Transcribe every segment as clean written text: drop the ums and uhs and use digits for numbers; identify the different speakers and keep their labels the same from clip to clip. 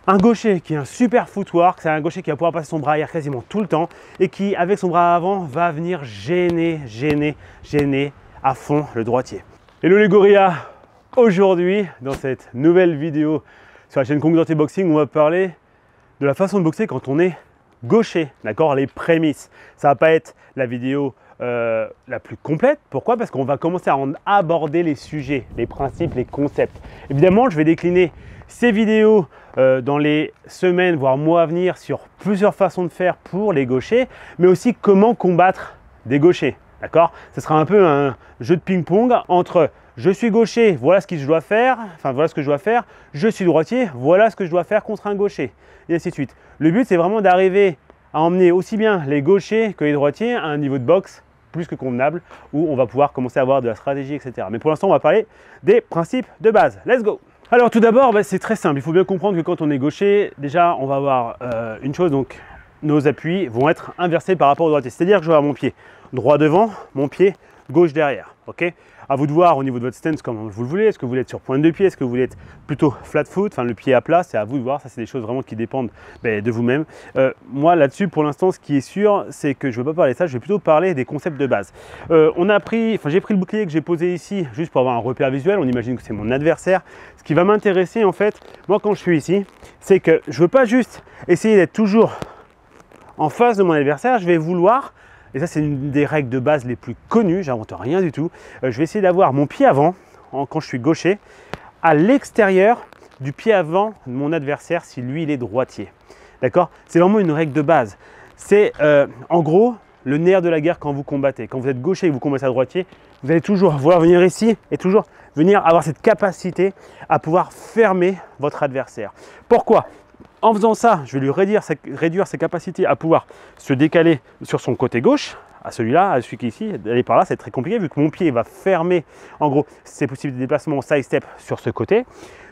Speaker 1: Un gaucher qui a un super footwork, c'est un gaucher qui va pouvoir passer son bras arrière quasiment tout le temps et qui, avec son bras avant, va venir gêner à fond le droitier. Hello les gorillas! Aujourd'hui, dans cette nouvelle vidéo sur la chaîne Congruenté Boxing, on va parler de la façon de boxer quand on est gaucher, d'accord? Les prémices. Ça va pas être la vidéo la plus complète. Pourquoi? Parce qu'on va commencer à aborder les sujets, les principes, les concepts. Évidemment, je vais décliner ces vidéos dans les semaines, voire mois à venir sur plusieurs façons de faire pour les gauchers, mais aussi comment combattre des gauchers, d'accord? Ce sera un peu un jeu de ping-pong entre je suis gaucher, voilà ce que je dois faire, je suis droitier, voilà ce que je dois faire contre un gaucher, et ainsi de suite. Le but, c'est vraiment d'arriver à emmener aussi bien les gauchers que les droitiers à un niveau de boxe plus que convenable, où on va pouvoir commencer à avoir de la stratégie, etc. Mais pour l'instant, on va parler des principes de base. Let's go! Alors tout d'abord, c'est très simple. Il faut bien comprendre que quand on est gaucher, déjà, on va avoir une chose, donc nos appuis vont être inversés par rapport au droitier. C'est-à-dire que je vais avoir mon pied droit devant, mon pied gauche derrière. Ok? À vous de voir au niveau de votre stance comment vous le voulez. Est-ce que vous voulez être sur pointe de pied? Est-ce que vous voulez être plutôt flat foot, enfin le pied à plat? C'est à vous de voir. Ça, c'est des choses vraiment qui dépendent de vous-même. Moi, là-dessus, pour l'instant, ce qui est sûr, c'est que je ne vais pas parler de ça. Je vais plutôt parler des concepts de base. J'ai pris le bouclier que j'ai posé ici juste pour avoir un repère visuel. On imagine que c'est mon adversaire. Ce qui va m'intéresser, en fait, moi, quand je suis ici, c'est que je ne veux pas juste essayer d'être toujours en face de mon adversaire. Je vais vouloir, et ça c'est une des règles de base les plus connues, j'invente rien du tout, je vais essayer d'avoir mon pied avant, quand je suis gaucher, à l'extérieur du pied avant de mon adversaire si lui il est droitier. D'accord? C'est vraiment une règle de base. C'est en gros le nerf de la guerre quand vous combattez. Quand vous êtes gaucher et que vous combattez à droitier, vous allez toujours vouloir venir ici et toujours venir avoir cette capacité à pouvoir fermer votre adversaire. Pourquoi? En faisant ça, je vais lui réduire ses capacités à pouvoir se décaler sur son côté gauche, à celui-là, à celui qui est ici, d'aller par là, c'est très compliqué vu que mon pied va fermer, en gros, c'est possible de déplacement en side step sur ce côté.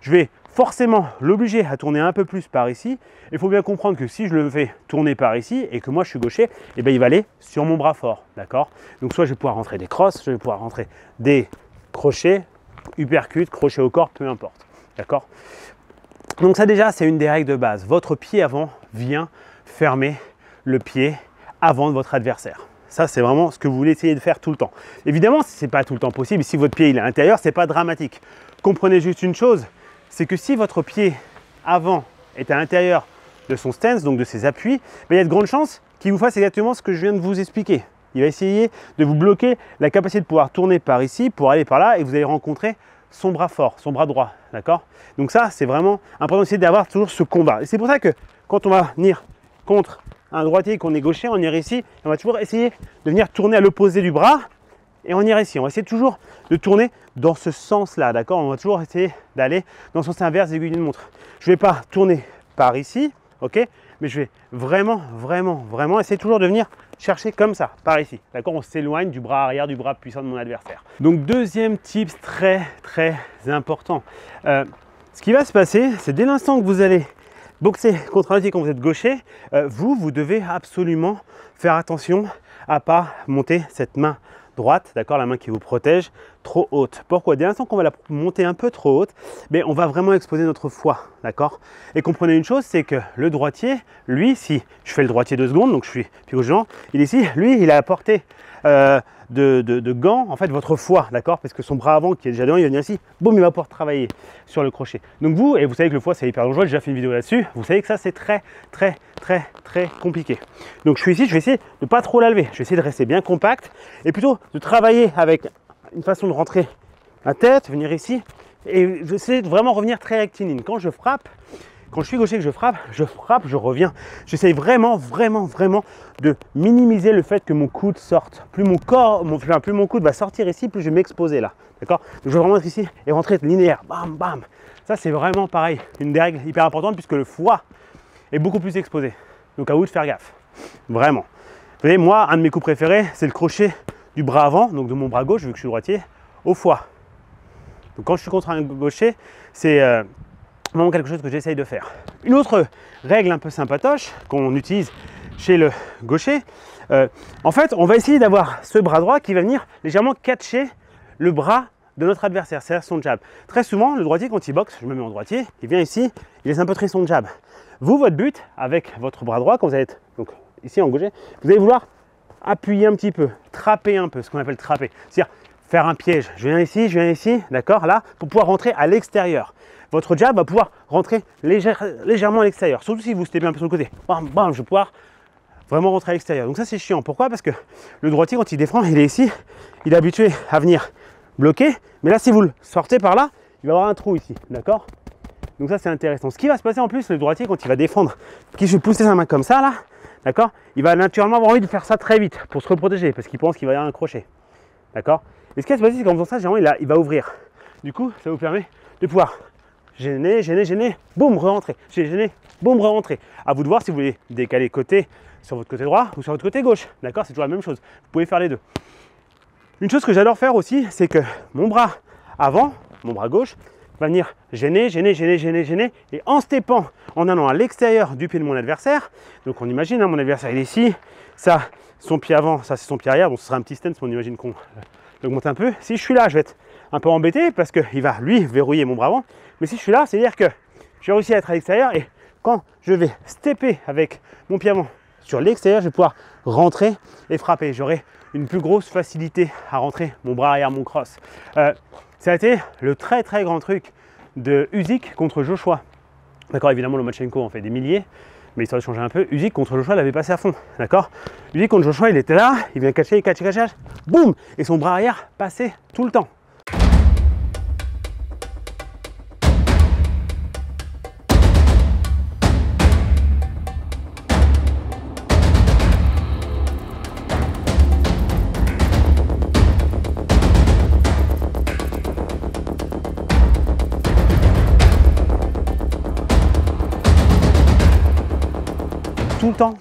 Speaker 1: Je vais forcément l'obliger à tourner un peu plus par ici. Il faut bien comprendre que si je le fais tourner par ici et que moi je suis gaucher, eh bien, il va aller sur mon bras fort, d'accord? Donc soit je vais pouvoir rentrer des crosses, je vais pouvoir rentrer des crochets, uppercut, crochet au corps, peu importe, d'accord? Donc ça déjà, c'est une des règles de base. Votre pied avant vient fermer le pied avant de votre adversaire. Ça, c'est vraiment ce que vous voulez essayer de faire tout le temps. Évidemment, ce n'est pas tout le temps possible. Si votre pied il est à l'intérieur, ce n'est pas dramatique. Comprenez juste une chose, c'est que si votre pied avant est à l'intérieur de son stance, donc de ses appuis, il y a de grandes chances qu'il vous fasse exactement ce que je viens de vous expliquer. Il va essayer de vous bloquer la capacité de pouvoir tourner par ici pour aller par là et vous allez rencontrer son bras fort, son bras droit, d'accord? Donc ça, c'est vraiment important d'essayer d'avoir toujours ce combat. Et c'est pour ça que quand on va venir contre un droitier et qu'on est gaucher, on ira ici, on va toujours essayer de venir tourner à l'opposé du bras et on ira ici. On va essayer toujours de tourner dans ce sens-là, d'accord? On va toujours essayer d'aller dans le sens inverse des aiguilles d'une montre. Je ne vais pas tourner par ici, ok? Mais je vais vraiment essayer toujours de venir chercher comme ça, par ici. D'accord? On s'éloigne du bras arrière, du bras puissant de mon adversaire. Donc, deuxième tip très important. Ce qui va se passer, c'est dès l'instant que vous allez boxer contre un droitier quand vous êtes gaucher, vous devez absolument faire attention à ne pas monter cette main droite, d'accord, la main qui vous protège, trop haute. Pourquoi? Dès l'instant qu'on va la monter un peu trop haute, on va vraiment exposer notre foie, d'accord? Et comprenez une chose, c'est que le droitier, lui, si je fais le droitier 2 secondes, donc je suis pied gauche, il est ici, lui, il a à portée de gants, en fait, votre foie, d'accord? Parce que son bras avant, qui est déjà devant, il va venir ici, boum, il va pouvoir travailler sur le crochet. Donc vous, et vous savez que le foie, c'est hyper dangereux, j'ai déjà fait une vidéo là-dessus, vous savez que ça, c'est très compliqué. Donc je suis ici, je vais essayer de ne pas trop la lever, je vais essayer de rester bien compact et plutôt de travailler avec une façon de rentrer la tête, venir ici et j'essaie de vraiment revenir très rectiligne. Quand je frappe, quand je suis gaucher que je frappe, je reviens. J'essaie vraiment de minimiser le fait que mon coude sorte. Plus mon coude va sortir ici, plus je vais m'exposer là. D'accord? Donc je vais vraiment être ici et rentrer linéaire. Bam, bam. Ça, c'est vraiment pareil. Une des règles hyper importantes puisque le foie est beaucoup plus exposé. Donc à vous de faire gaffe. Vraiment. Vous voyez, moi, un de mes coups préférés, c'est le crochet du bras avant, donc de mon bras gauche, vu que je suis droitier, au foie. Donc quand je suis contre un gaucher, c'est vraiment quelque chose que j'essaye de faire. Une autre règle un peu sympatoche qu'on utilise chez le gaucher, en fait, on va essayer d'avoir ce bras droit qui va venir légèrement catcher le bras de notre adversaire, c'est-à-dire son jab. Très souvent, le droitier, quand il boxe, je me mets en droitier, il vient ici, il laisse un peu traîner son jab. Vous, votre but, avec votre bras droit, quand vous allez être donc, ici en gaucher, vous allez vouloir appuyer un petit peu, trapper un peu, ce qu'on appelle trapper. C'est-à-dire faire un piège. Je viens ici, d'accord, là, pour pouvoir rentrer à l'extérieur. Votre jab va pouvoir rentrer légèrement à l'extérieur, surtout si vous steppez un peu sur le côté. Bam, bam, je vais pouvoir vraiment rentrer à l'extérieur. Donc ça, c'est chiant. Pourquoi? Parce que le droitier, quand il défend, il est ici, il est habitué à venir bloquer. Mais là, si vous le sortez par là, il va y avoir un trou ici, d'accord? Donc ça, c'est intéressant. Ce qui va se passer en plus, le droitier, quand il va défendre, qu'il va pousser sa main comme ça, là, d'accord? Il va naturellement avoir envie de faire ça très vite pour se reprotéger, parce qu'il pense qu'il va y avoir un crochet, d'accord? Et ce qui va se passer, c'est qu'en faisant ça, généralement, il va ouvrir. Du coup, ça vous permet de pouvoir gêner, boum, re-rentrer, gêner, boum, re-rentrer. À vous de voir si vous voulez décaler côté sur votre côté droit ou sur votre côté gauche, d'accord? C'est toujours la même chose. Vous pouvez faire les deux. Une chose que j'adore faire aussi, c'est que mon bras avant, mon bras gauche, va venir gêner, et en steppant, en allant à l'extérieur du pied de mon adversaire, donc on imagine, hein, mon adversaire il est ici, ça, son pied avant, ça c'est son pied arrière, bon ce sera un petit stance, mais on imagine qu'on l'augmente un peu. Si je suis là, je vais être un peu embêté parce qu'il va, lui, verrouiller mon bras avant, mais si je suis là, c'est-à-dire que j'ai réussi à être à l'extérieur, et quand je vais stepper avec mon pied avant sur l'extérieur, je vais pouvoir rentrer et frapper. J'aurai une plus grosse facilité à rentrer mon bras arrière, mon cross. Ça a été le très grand truc de Usyk contre Joshua. D'accord, évidemment, Lomachenko en fait des milliers, mais l'histoire a changé un peu. Usyk contre Joshua l'avait passé à fond. D'accord, Usyk contre Joshua, il était là, il vient catcher, boum, et son bras arrière passait tout le temps.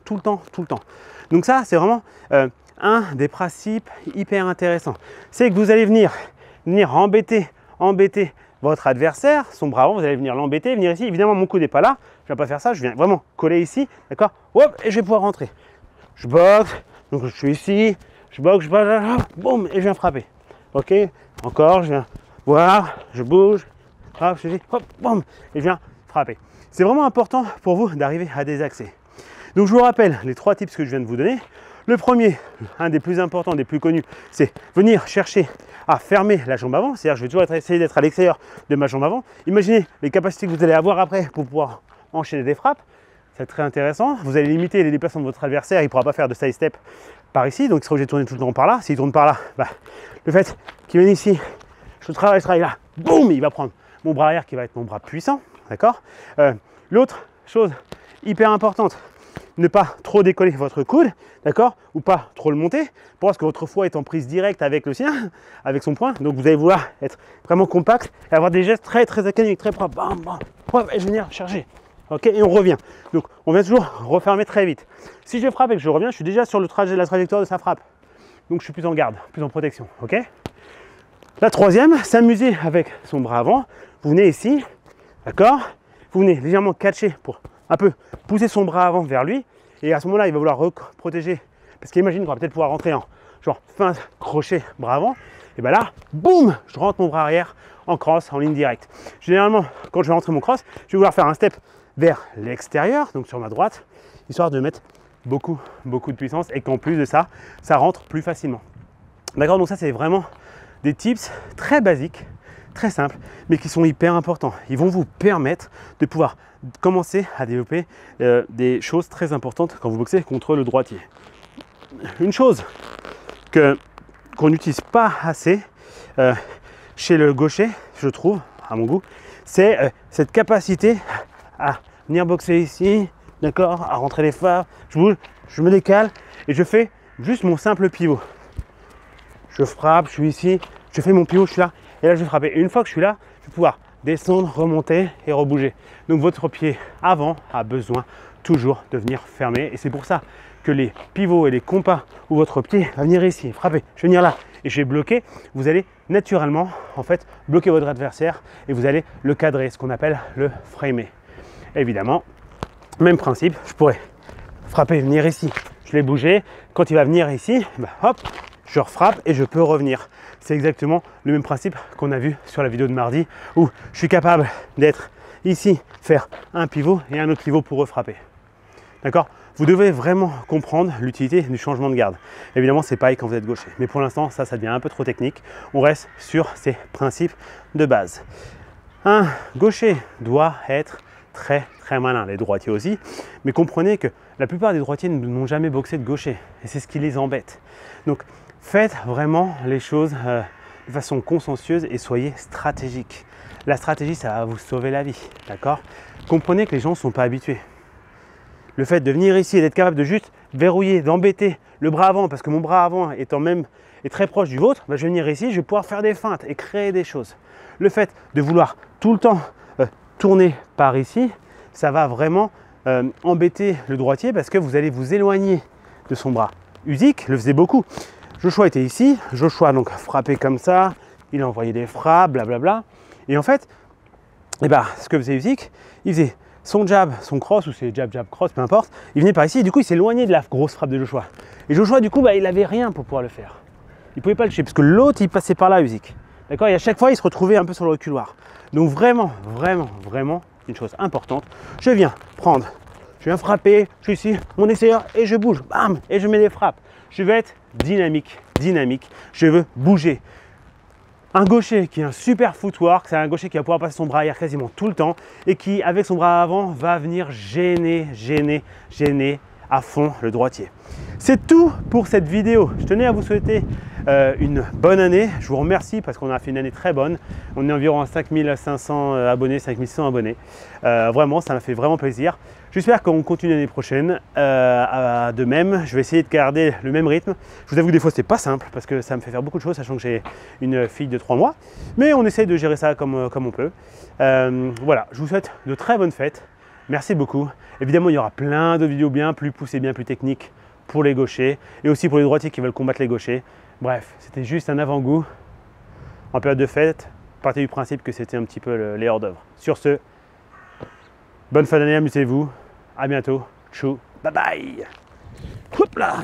Speaker 1: Tout le temps. Donc ça, c'est vraiment un des principes hyper intéressants. C'est que vous allez venir embêter votre adversaire, son bras avant, vous allez venir l'embêter, venir ici. Évidemment, mon coude n'est pas là, je ne vais pas faire ça, je viens vraiment coller ici, d'accord? Hop, et je vais pouvoir rentrer. Je boxe, donc je suis ici, je boxe, boum, et je viens frapper. Ok, encore, je viens voir, je bouge, hop, je dis, hop, boum, et je viens frapper. C'est vraiment important pour vous d'arriver à désaxer. Donc je vous rappelle les 3 tips que je viens de vous donner. Le premier, un des plus importants, des plus connus, c'est venir chercher à fermer la jambe avant. C'est-à-dire je vais toujours essayer d'être à l'extérieur de ma jambe avant. Imaginez les capacités que vous allez avoir après pour pouvoir enchaîner des frappes. C'est très intéressant. Vous allez limiter les déplacements de votre adversaire. Il ne pourra pas faire de side step par ici. Donc il sera obligé de tourner tout le temps par là. S'il tourne par là, le fait qu'il vienne ici, je travaille là, boum, il va prendre mon bras arrière qui va être mon bras puissant. D'accord. L'autre chose hyper importante, ne pas trop décoller votre coude, d'accord, ou pas trop le monter, parce que votre foie est en prise directe avec le sien, avec son poing. Donc vous allez vouloir être vraiment compact et avoir des gestes très académiques, très propres. Bam, bam, hop, et je vais venir chercher. Ok, et on revient. Donc on vient toujours refermer très vite. Si je frappe et que je reviens, je suis déjà sur le trajet, la trajectoire de sa frappe. Donc je suis plus en garde, plus en protection. Ok. La troisième, s'amuser avec son bras avant. Vous venez ici, d'accord. Vous venez légèrement catcher pour un peu pousser son bras avant vers lui, et à ce moment-là, il va vouloir protéger, parce qu'il imagine qu'on va peut-être pouvoir rentrer en genre fin crochet bras avant, et bien là, boum, je rentre mon bras arrière en cross, en ligne directe. Généralement, quand je vais rentrer mon cross, je vais vouloir faire un step vers l'extérieur, donc sur ma droite, histoire de mettre beaucoup de puissance, et qu'en plus de ça, ça rentre plus facilement. D'accord, donc ça c'est vraiment des tips très basiques, très simples, mais qui sont hyper importants. Ils vont vous permettre de pouvoir commencer à développer des choses très importantes quand vous boxez contre le droitier. Une chose qu'on n'utilise pas assez chez le gaucher, je trouve, à mon goût, c'est cette capacité à venir boxer ici, d'accord, à rentrer les phares, je bouge, je me décale et je fais juste mon simple pivot. Je frappe, je suis ici, je fais mon pivot, je suis là, et là je vais frapper. Et une fois que je suis là, je vais pouvoir descendre, remonter et rebouger. Donc votre pied avant a besoin toujours de venir fermer, et c'est pour ça que les pivots et les compas où votre pied va venir ici, frapper, je vais venir là et je vais bloquer, vous allez naturellement en fait bloquer votre adversaire et vous allez le cadrer, ce qu'on appelle le framer. Évidemment, même principe, je pourrais frapper, venir ici, je l'ai bougé, quand il va venir ici, hop, je refrappe et je peux revenir. C'est exactement le même principe qu'on a vu sur la vidéo de mardi où je suis capable d'être ici, faire un pivot et un autre pivot pour refrapper. D'accord? Vous devez vraiment comprendre l'utilité du changement de garde. Évidemment, c'est pareil quand vous êtes gaucher. Mais pour l'instant, ça devient un peu trop technique. On reste sur ces principes de base. Un gaucher doit être très malin, les droitiers aussi. Mais comprenez que la plupart des droitiers n'ont jamais boxé de gaucher. Et c'est ce qui les embête. Donc, faites vraiment les choses de façon consciencieuse et soyez stratégique. La stratégie, ça va vous sauver la vie. D'accord? Comprenez que les gens ne sont pas habitués. Le fait de venir ici et d'être capable de juste verrouiller, d'embêter le bras avant, parce que mon bras avant est très proche du vôtre, je vais venir ici, je vais pouvoir faire des feintes et créer des choses. Le fait de vouloir tout le temps tourner par ici, ça va vraiment embêter le droitier parce que vous allez vous éloigner de son bras. Usyk le faisait beaucoup. Joshua était ici, Joshua donc frappait comme ça, il a envoyé des frappes, blablabla. Et en fait, ce que faisait Usyk, il faisait son jab, son cross, ou c'est jab, jab, cross, peu importe, il venait par ici et du coup il s'éloignait de la grosse frappe de Joshua. Et Joshua du coup il n'avait rien pour pouvoir le faire. Il ne pouvait pas le toucher parce que l'autre il passait par là, Usyk. D'accord? Et à chaque fois il se retrouvait un peu sur le reculoir. Donc vraiment, une chose importante, je viens frapper, je suis ici, mon essayeur et je bouge, bam, et je mets des frappes. Je vais être dynamique, je veux bouger. Un gaucher qui a un super footwork, c'est un gaucher qui va pouvoir passer son bras arrière quasiment tout le temps et qui, avec son bras avant, va venir gêner à fond le droitier. C'est tout pour cette vidéo. Je tenais à vous souhaiter une bonne année. Je vous remercie parce qu'on a fait une année très bonne. On est environ à 5500 abonnés, 5100 abonnés. Vraiment, ça m'a fait vraiment plaisir. J'espère qu'on continue l'année prochaine. De même, je vais essayer de garder le même rythme. Je vous avoue que des fois, c'est pas simple parce que ça me fait faire beaucoup de choses, sachant que j'ai une fille de 3 mois. Mais on essaye de gérer ça comme on peut. Voilà, je vous souhaite de très bonnes fêtes. Merci beaucoup. Évidemment, il y aura plein de vidéos bien plus poussées, bien plus techniques pour les gauchers et aussi pour les droitiers qui veulent combattre les gauchers. Bref, c'était juste un avant-goût en période de fête. Partez du principe que c'était un petit peu les hors-d'œuvre. Sur ce, bonne fin d'année, amusez-vous. À bientôt. Tchou. Bye bye. Hop là.